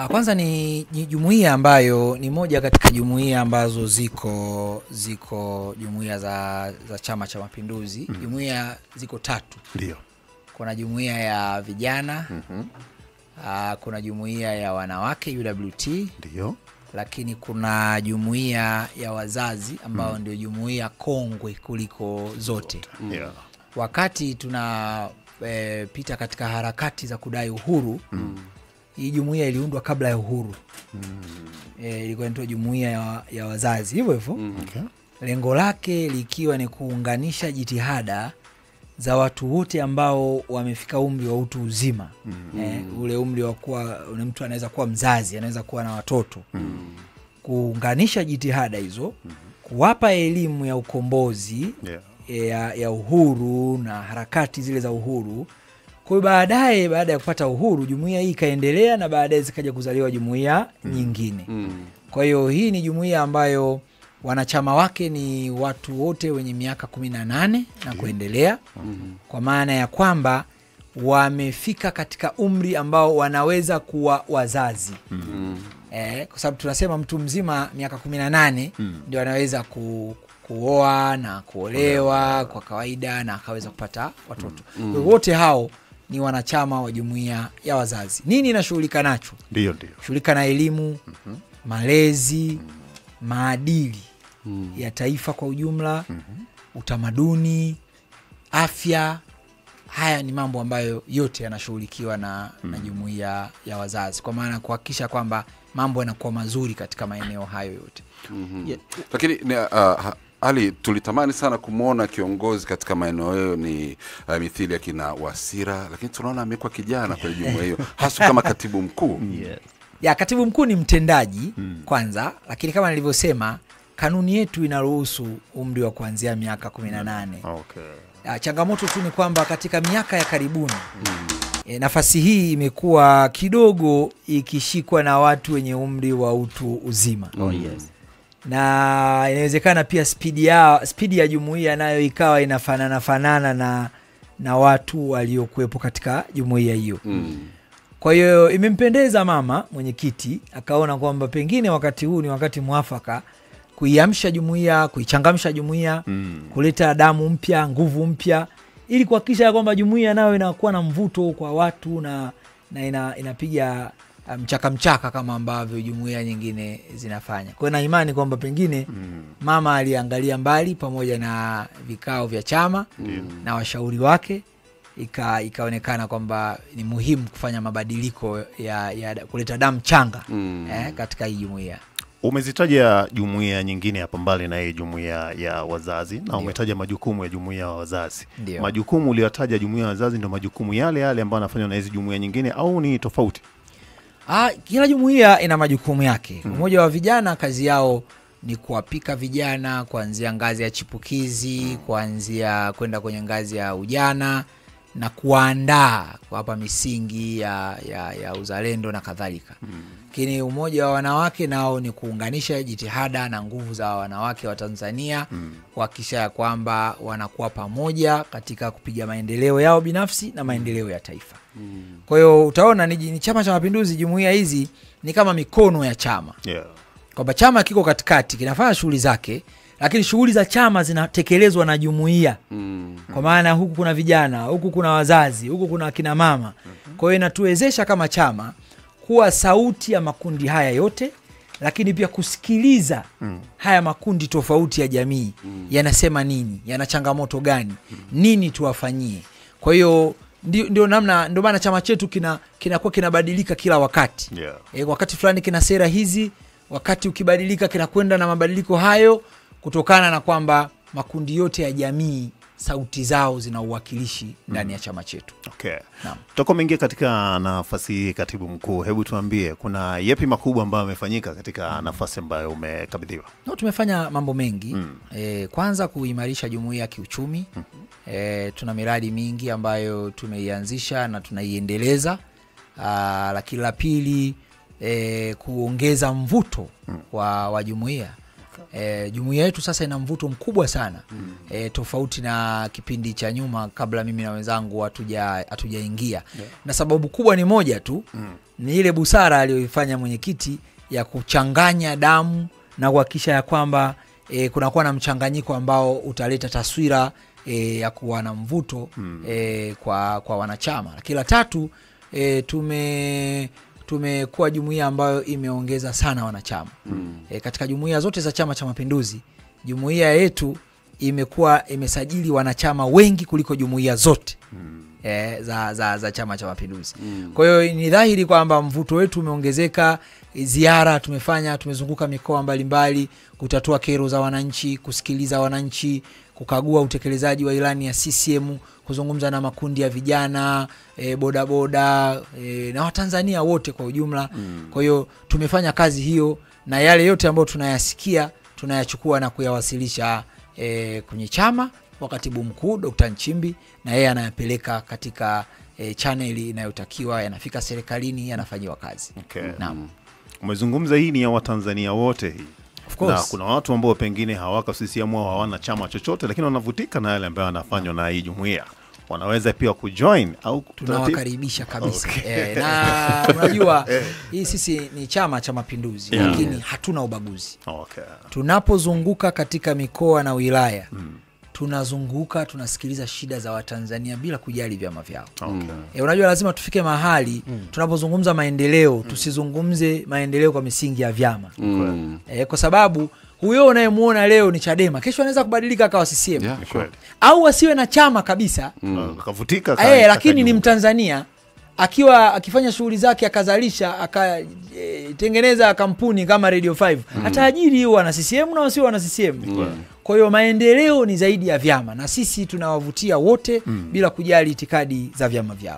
Kwanza ni jumuiya ambayo ni moja katika jumuiya ambazo ziko jumuiya za Chama cha Mapinduzi. Jumuiya ziko 3. Ndio. Kuna jumuiya ya vijana, kuna jumuiya ya wanawake UWT, ndio. Lakini kuna jumuiya ya wazazi ambao ndio jumuiya kongwe kuliko zote. Yeah. Wakati pita katika harakati za kudai uhuru, hii jumuiya iliundwa kabla ya uhuru. Ilikuwa inaitwa jumuiya ya wazazi hivyo hivyo. Okay. Lengo lake likiwa ni kuunganisha jitihada za watu wote ambao wamefika umri wa utu uzima. Ule umri wa kuwa mtu anaweza kuwa mzazi, anaweza kuwa na watoto. Kuunganisha jitihada hizo, kuwapa elimu ya ukombozi, ya uhuru na harakati zile za uhuru. Kwa baadaye, baada ya kupata uhuru, jumuiya hii ikaendelea na baadaye zikaja kuzaliwa jumuiya nyingine. Kwa hiyo hii ni jumuiya ambayo wanachama wake ni watu wote wenye miaka 18 na kuendelea. Kwa maana ya kwamba wamefika katika umri ambao wanaweza kuwa wazazi. Kwa sababu tunasema mtu mzima miaka 18 ndio anaweza kuoa na kuolewa kwa kawaida na akaweza kupata watoto. Wote hao ni wanachama wa jumuiya ya wazazi. Nini inashughulika nacho? Ndio. Shughulika na elimu, malezi, maadili ya taifa kwa ujumla, utamaduni, afya. Haya ni mambo ambayo yote yanashughulikiwa na jumuiya ya wazazi, kwa maana kuhakikisha kwamba mambo yanakuwa mazuri katika maeneo hayo yote. Lakini Ali, tulitamani sana kumuona kiongozi katika maeneo hayo ni mithili ya kina Wasira, lakini tunaona amekuwa kijana kwenye jumuiya hiyo, hasa kama katibu mkuu. Ya katibu mkuu ni mtendaji kwanza, lakini kama nilivyosema kanuni yetu inaruhusu umri wa kuanzia miaka 18. Okay. Changamoto tu ni kwamba katika miaka ya karibuni nafasi hii imekuwa kidogo ikishikwa na watu wenye umri wa utu uzima. Na inawezekana pia spidi ya jumuiya nayo ikawa inafanana na watu waliokuwepo katika jumuiya hiyo. Kwa hiyo imempendeza mama mwenyekiti akaona kwamba pengine wakati huu ni wakati mwafaka kuiamsha jumuiya, kuichangamsha jumuiya, kuleta damu mpya, nguvu mpya, ili kuhakikisha kwamba jumuiya nayo inakuwa na mvuto kwa watu na inapiga mchaka kama ambavyo jumuiya nyingine zinafanya. Kwa na imani kwamba pengine mama aliangalia mbali pamoja na vikao vya chama na washauri wake, ikaonekana kwamba ni muhimu kufanya mabadiliko ya kuleta damu changa katika hii jumuiya. Umezitaja jumuiya nyingine hapa mbali na hii jumuiya ya wazazi na umetaja majukumu ya jumuiya ya wazazi. Majukumu uliyotaja jumuiya ya wazazi ndio majukumu yale ambayo yanafanywa na hizo jumuiya nyingine au ni tofauti? Kila jumuiya ina majukumu yake. Umoja wa vijana kazi yao ni kuwapika vijana kuanzia ngazi ya chipukizi, kuanzia kwenda kwenye ngazi ya ujana na kuandaa kuwapa misingi ya uzalendo na kadhalika. Lakini umoja wa wanawake nao ni kuunganisha jitihada na nguvu za wanawake wa Tanzania, kuhakikisha kwamba wanakuwa pamoja katika kupiga maendeleo yao binafsi na maendeleo ya taifa. Kwa hiyo utaona ni Chama cha Mapinduzi, jumuiya hizi ni kama mikono ya chama. Kwamba chama kiko katikati kinafanya shughuli zake, lakini shughuli za chama zinatekelezwa na jumuiya. Kwa maana huku kuna vijana, huku kuna wazazi, huku kuna kina mama. Kwa hiyo inatuwezesha kama chama kuwa sauti ya makundi haya yote, lakini pia kusikiliza haya makundi tofauti ya jamii yanasema nini, yana changamoto gani, nini tuwafanyie. Kwa hiyo ndio maana chama chetu kinakuwa kinabadilika kila wakati. Wakati fulani kina sera hizi, wakati ukibadilika kinakwenda na mabadiliko hayo, kutokana na kwamba makundi yote ya jamii sauti zao zina uwakilishi ndani ya chama chetu. Toko mengi katika nafasi katibu mkuu, hebu tuambie kuna yapi makubwa ambayo yamefanyika katika nafasi ambayo umekabidhiwa? Tumefanya mambo mengi. Kwanza kuimarisha jumuiya kiuchumi. Tuna miradi mingi ambayo tumeianzisha na tunaiendeleza. Lakini la pili, kuongeza mvuto wa jumuiya. Jumuiya yetu sasa ina mvuto mkubwa sana. Tofauti na kipindi cha nyuma kabla mimi na wenzangu hatujaingia. Na sababu kubwa ni moja tu, ni ile busara aliyoifanya mwenyekiti ya kuchanganya damu na kuhakikisha ya kwamba kunakuwa na mchanganyiko ambao utaleta taswira ya kuwa na mvuto kwa wanachama. Lakini la tatu, tumekuwa jumuiya ambayo imeongeza sana wanachama. Katika jumuiya zote za Chama cha Mapinduzi, jumuiya yetu imesajili wanachama wengi kuliko jumuiya zote za Chama cha Mapinduzi. Kwa hiyo ni dhahiri kwamba mvuto wetu umeongezeka. Ziara tumezunguka mikoa mbalimbali kutatua kero za wananchi, kusikiliza wananchi, kukagua utekelezaji wa ilani ya CCM, kuzungumza na makundi ya vijana, bodaboda, na Watanzania wote kwa ujumla. Kwa hiyo tumefanya kazi hiyo, na yale yote ambayo tunayasikia tunayachukua na kuyawasilisha kwenye chama kwa katibu mkuu Dr. Nchimbi, na yeye anayapeleka katika channel inayotakiwa, yanafika serikalini, yanafanyiwa kazi. Okay. Naam. Umezungumza hii ni ya Watanzania wote hii. Of course. Na kuna watu ambao pengine hawaka CCM au hawana chama chochote, lakini wanavutika na yale ambayo yanafanywa na hii jumuiya. Wanaweza pia kujoin au tunawakaribisha kabisa. Okay. Na unajua hii sisi ni Chama cha Mapinduzi, lakini hatuna ubaguzi. Okay. Tunapozunguka katika mikoa na wilaya, tunazunguka, tunasikiliza shida za Watanzania bila kujali vyama vyao. Okay. Unajua lazima tufike mahali tunapozungumza maendeleo, tusizungumze maendeleo kwa misingi ya vyama. Kwa sababu huyo unayemuona leo ni Chadema, kesho anaweza kubadilika akawa CCM. Yeah, sure. Au asiwe na chama kabisa, akavutika lakini ni Mtanzania, akifanya shughuli zake, akazalisha, akatengeneza kampuni kama Radio 5, ataajiri wana CCM na wasio wana CCM. Kwa hiyo maendeleo ni zaidi ya vyama, na sisi tunawavutia wote bila kujali itikadi za vyama vyao.